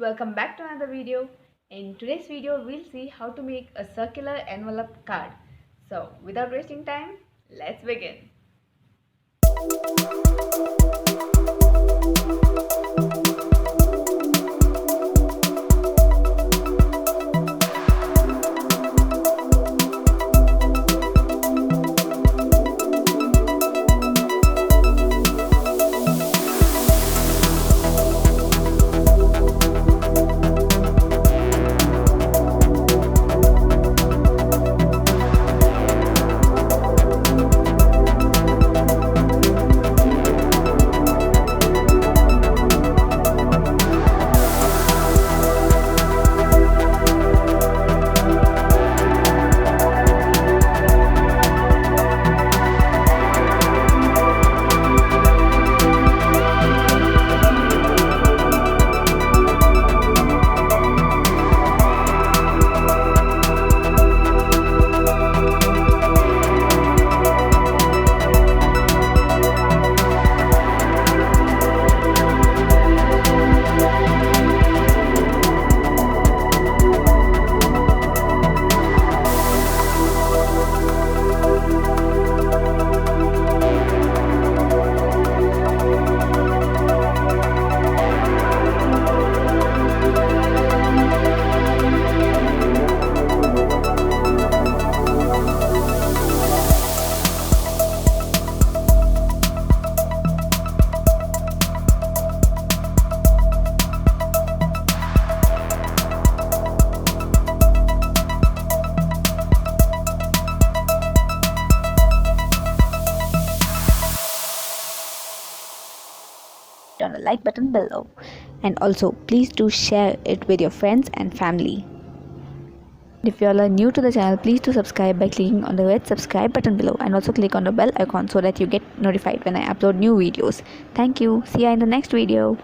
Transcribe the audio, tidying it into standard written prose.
welcome back to another video. In today's video, we'll see how to make a circular envelope card. So without wasting time, let's begin. On the like button below, and also please do share it with your friends and family. If you all are new to the channel, please do subscribe by clicking on the red subscribe button below, and also click on the bell icon so that you get notified when I upload new videos. Thank you. See you in the next video.